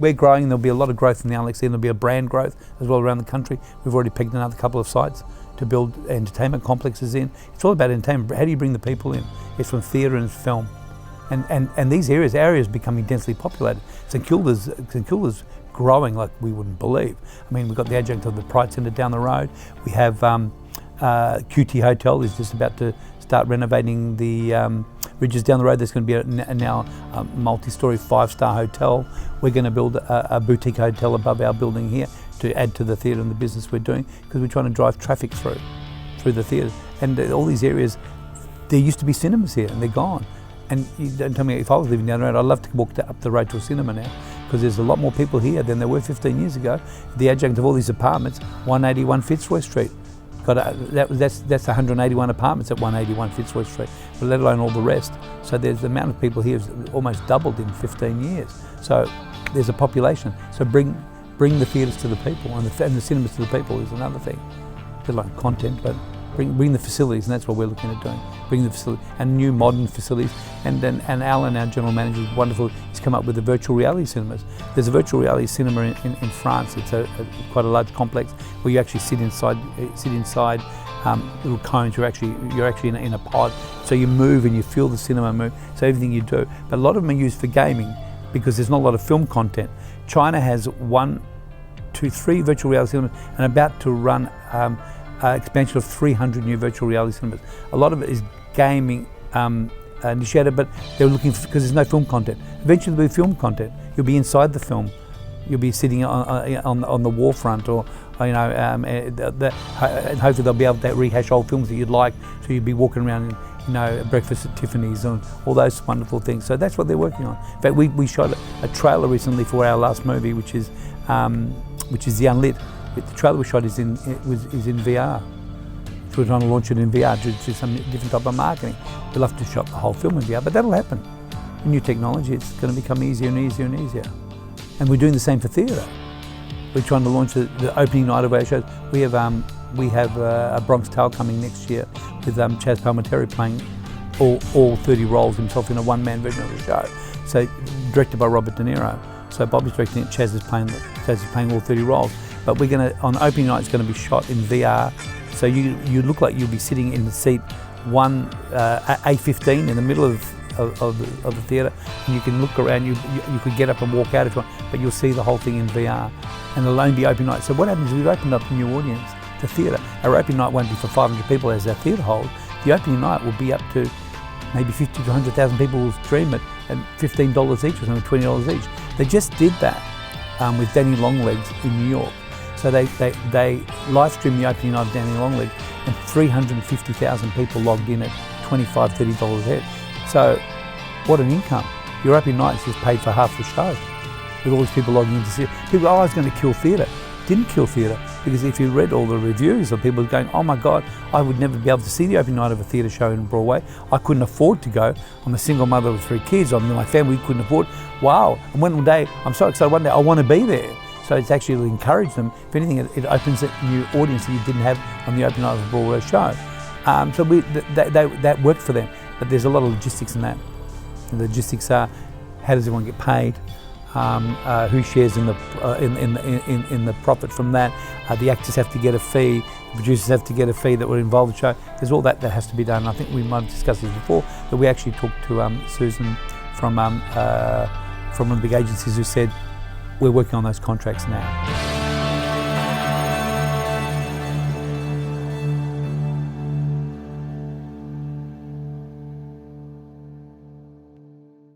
we're growing. There'll be a lot of growth in the Alex scene. There'll be a brand growth as well around the country. We've already pegged another couple of sites to build entertainment complexes in. It's all about entertainment. How do you bring the people in? It's from theatre and film. And these areas becoming densely populated. St Kilda's growing like we wouldn't believe. I mean, we've got the adjunct of the Pride Centre down the road. We have QT Hotel is just about to start renovating the Ridges down the road. There's going to be now a multi-storey 5-star hotel. We're going to build a boutique hotel above our building here to add to the theatre and the business we're doing, because we're trying to drive traffic through the theatre. And all these areas, there used to be cinemas here and they're gone. And you don't tell me, if I was living down the road, I'd love to walk up the road to a cinema now, because there's a lot more people here than there were 15 years ago. The adjunct of all these apartments, 181 Fitzroy Street. That's 181 apartments at 181 Fitzroy Street, but let alone all the rest. So there's the amount of people here has almost doubled in 15 years. So there's a population. So bring the theatres to the people, and the cinemas to the people is another thing. A bit like content, but bring the facilities, and that's what we're looking at doing. Bring the facility and new modern facilities. And Alan, our general manager, is wonderful. He's come up with the virtual reality cinemas. There's a virtual reality cinema in France. It's quite a large complex where you actually sit inside little cones. You're actually in a pod. So you move and you feel the cinema move. So everything you do. But a lot of them are used for gaming because there's not a lot of film content. China has 1, 2, 3 virtual reality cinemas and about to run expansion of 300 new virtual reality cinemas. A lot of it is gaming initiated, but they're looking for, because there's no film content. Eventually there'll be film content. You'll be inside the film. You'll be sitting on the warfront, or and hopefully they'll be able to rehash old films that you'd like. So you'll be walking around in, breakfast at Tiffany's and all those wonderful things. So that's what they're working on. In fact, we shot a trailer recently for our last movie, which is The Unlit. The trailer we shot is in VR. So we're trying to launch it in VR to do some different type of marketing. We'd love to shot the whole film in VR, but that'll happen. With new technology, it's going to become easier and easier and easier. And we're doing the same for theatre. We're trying to launch the opening night of our shows. We have a Bronx Tale coming next year with Chaz Palminteri playing all 30 roles himself in a one-man version of the show. So directed by Robert De Niro. So Bobby's directing it, Chaz is playing all 30 roles. But we're going to, on opening night, it's going to be shot in VR. So you look like you'll be sitting in the seat A15 in the middle of the theatre, and you can look around. You could get up and walk out if you want, but you'll see the whole thing in VR, and it'll only be open night. So what happens is we've opened up a new audience to theatre. Our opening night won't be for 500 people as our theatre holds. The opening night will be up to maybe 50 to 100,000 people will stream it at $15 each or something, $20 each. They just did that with Danny Longlegs in New York. So they live streamed the opening night of Danny Longlegs, and 350,000 people logged in at $25, $30 a head. So what an income. Your opening night's just paid for half the show with all these people logging in to see it. People, I was going to kill theatre. Didn't kill theatre, because if you read all the reviews of people going, oh my God, I would never be able to see the opening night of a theatre show in Broadway. I couldn't afford to go. I'm a single mother with 3 kids. My family couldn't afford. Wow. And one day, I'm so excited, one day I want to be there. So it's actually encouraged them. If anything, it opens a new audience that you didn't have on the opening night of a Broadway show. So that worked for them. But there's a lot of logistics in that. And the logistics are, how does everyone get paid? Who shares in the profit from that? The actors have to get a fee. The producers have to get a fee that will involve the show. There's all that has to be done. I think we might have discussed this before, but we actually talked to Susan from one of the big agencies who said, we're working on those contracts now.